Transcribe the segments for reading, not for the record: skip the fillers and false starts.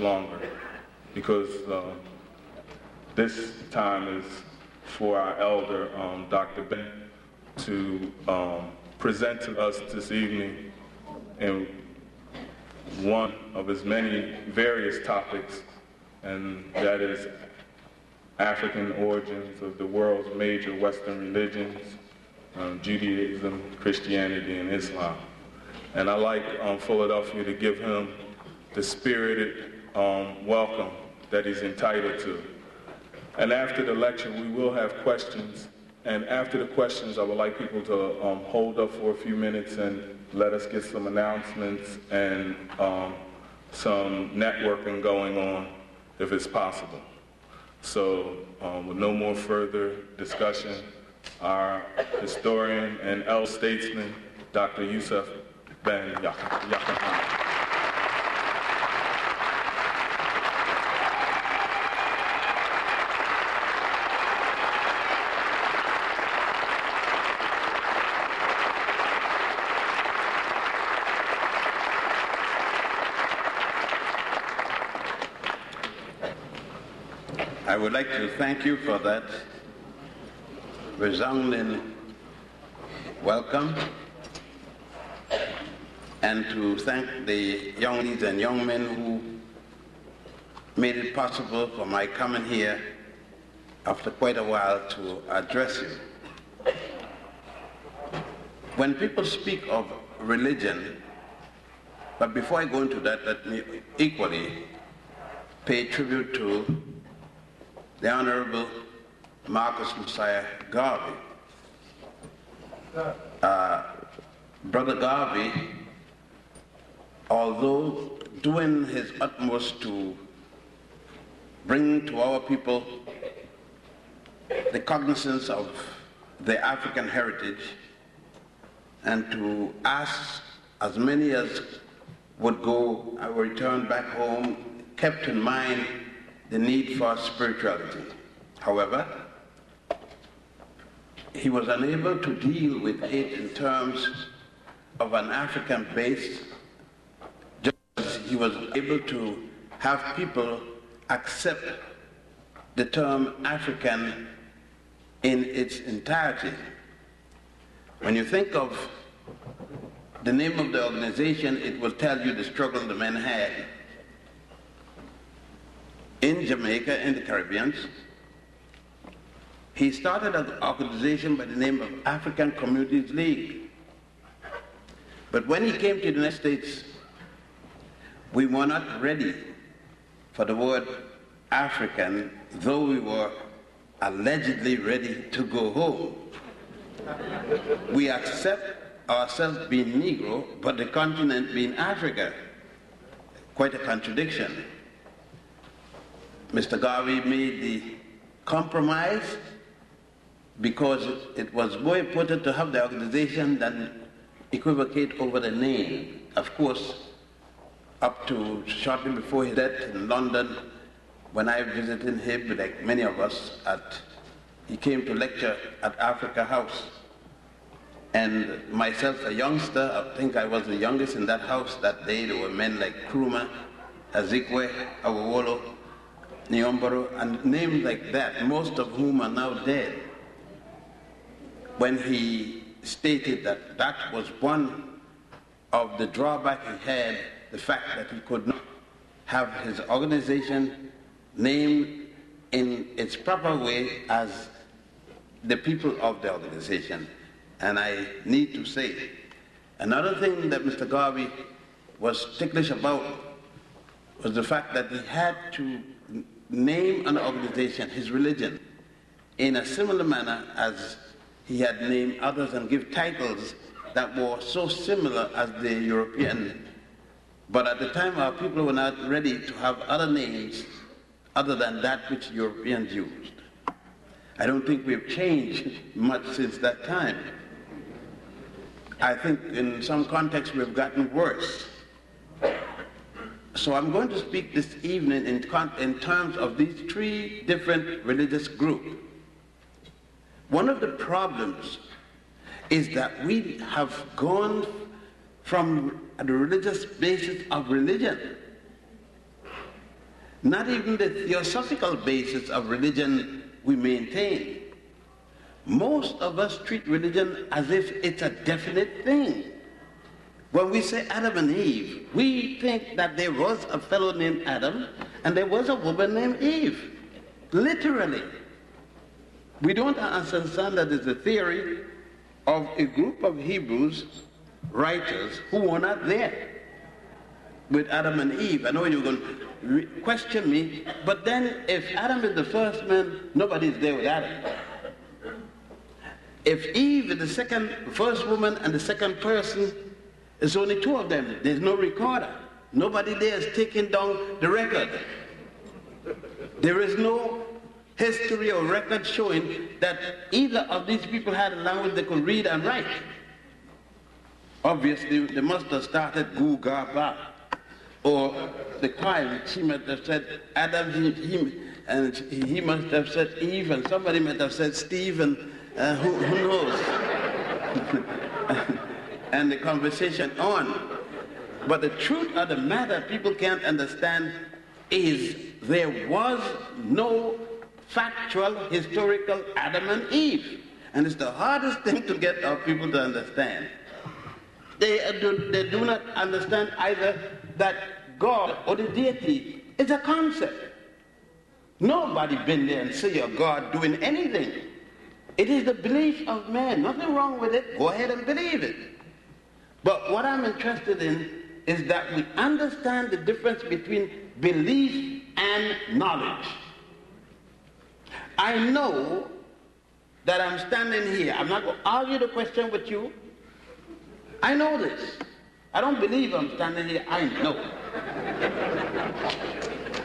longer, because this time is for our elder, Dr. Ben, to present to us this evening in one of his many various topics, and that is African origins of the world's major Western religions, Judaism, Christianity, and Islam. And I'd like Philadelphia to give him the spirited welcome that he's entitled to. And after the lecture, we will have questions. And after the questions, I would like people to hold up for a few minutes and let us get some announcements and some networking going on, if it's possible. So with no more further discussion, our historian and elder statesman, Dr. Yosef ben-Jochannan. I would like to thank you for that resounding welcome, and to thank the young ladies and young men who made it possible for my coming here after quite a while to address you. When people speak of religion, but before I go into that, let me equally pay tribute to the Honorable Marcus Messiah Garvey. Brother Garvey, although doing his utmost to bring to our people the cognizance of their African heritage and to ask as many as would go or return back home, kept in mind the need for spirituality. However, he was unable to deal with it in terms of an African base, just as he was able to have people accept the term African in its entirety. When you think of the name of the organization, it will tell you the struggle the men had in Jamaica, in the Caribbean. He started an organization by the name of African Communities League. But when he came to the United States, we were not ready for the word African, though we were allegedly ready to go home. We accept ourselves being Negro, but the continent being Africa. Quite a contradiction. Mr. Garvey made the compromise because it was more important to have the organization than equivocate over the name. Of course, up to shortly before his death in London, when I visited him, like many of us, he came to lecture at Africa House. And myself, a youngster, I think I was the youngest in that house that day. There were men like Krumah, Azikwe, Awolo, Nyomboro, and names like that, most of whom are now dead. When he stated that that was one of the drawbacks he had, the fact that he could not have his organization named in its proper way as the people of the organization. And I need to say, another thing that Mr. Garvey was ticklish about was the fact that he had to name an organization, his religion, in a similar manner as he had named others and give titles that were so similar as the European. But at the time, our people were not ready to have other names other than that which Europeans used. I don't think we've changed much since that time. I think in some contexts we've gotten worse. So I'm going to speak this evening in terms of these three different religious groups. One of the problems is that we have gone from the religious basis of religion not even the theosophical basis of religion we maintain. Most of us treat religion as if it's a definite thing. When we say Adam and Eve, we think that there was a fellow named Adam and there was a woman named Eve. Literally. We don't understand that it's a theory of a group of Hebrews writers who were not there with Adam and Eve. I know you're going to question me, but then if Adam is the first man, nobody's there with Adam. If Eve is the first woman and the second person, it's only two of them. There's no recorder. Nobody there is taking down the record. There is no history or record showing that either of these people had a language they could read and write. Obviously, they must have started Gu Ga Ba. Or the time, she might have said Adam, and he must have said Eve, and somebody might have said Steve, and who knows? And the conversation on. But the truth of the matter people can't understand is there was no factual, historical Adam and Eve. And it's the hardest thing to get our people to understand. They do not understand either that God or the deity is a concept. Nobody been there and see a God doing anything. It is the belief of man. Nothing wrong with it. Go ahead and believe it. But what I'm interested in is that we understand the difference between belief and knowledge. I know that I'm standing here. I'm not going to argue the question with you. I know this. I don't believe I'm standing here. I know.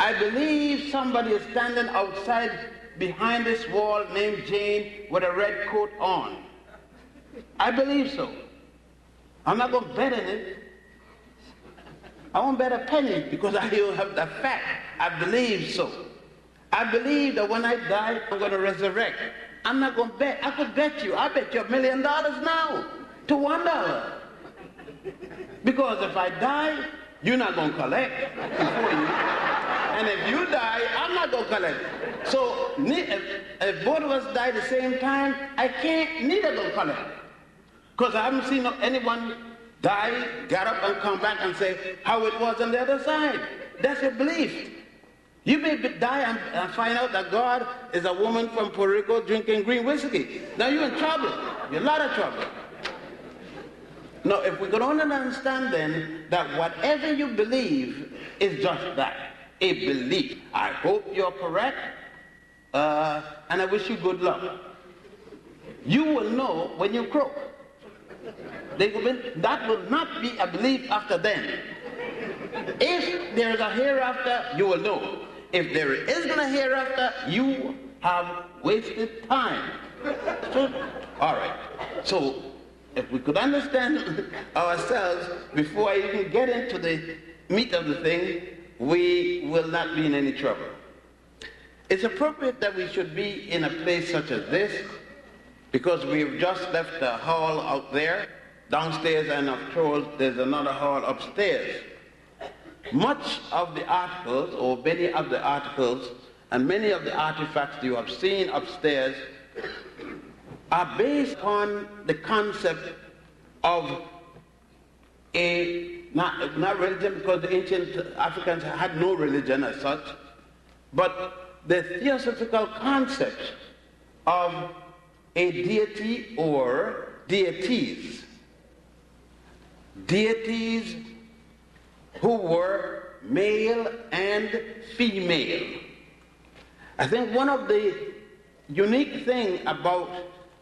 I believe somebody is standing outside behind this wall named Jane with a red coat on. I believe so. I'm not going to bet on it. I won't bet a penny because I don't have the fact. I believe so. I believe that when I die, I'm going to resurrect. I'm not going to bet. I could bet you. I bet you $1 million now to $1. Because if I die, you're not going to collect before you. And if you die, I'm not going to collect. So if both of us die at the same time, I can't neither going to collect. Because I haven't seen anyone die, get up and come back and say how it was on the other side. That's a belief. You may die and find out that God is a woman from Puerto Rico drinking green whiskey. Now you're in trouble. You're in a lot of trouble. Now, if we could only understand then that whatever you believe is just that, a belief. I hope you're correct, and I wish you good luck. You will know when you croak. That will not be a belief after then. If there is a hereafter, you will know. If there isn't a hereafter, you have wasted time. So, all right. So, if we could understand ourselves before I even get into the meat of the thing, we will not be in any trouble. It's appropriate that we should be in a place such as this because we've just left the hall out there, downstairs, and of course there's another hall upstairs. Much of the articles, or many of the articles, and many of the artifacts you have seen upstairs are based on the concept of not religion, because the ancient Africans had no religion as such, but the theosophical concept of a deity or deities. Deities who were male and female. I think one of the unique things about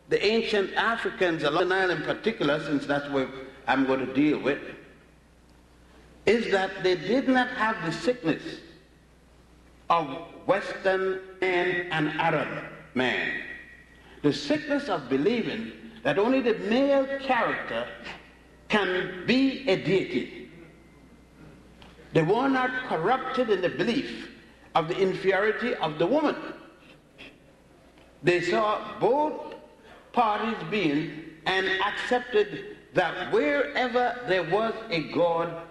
the ancient Africans, along the Nile in particular, since that's what I'm going to deal with, is that they did not have the sickness of Western man and Arab man. The sickness of believing that only the male character can be a deity. They were not corrupted in the belief of the inferiority of the woman. They saw both parties being and accepted that wherever there was a God,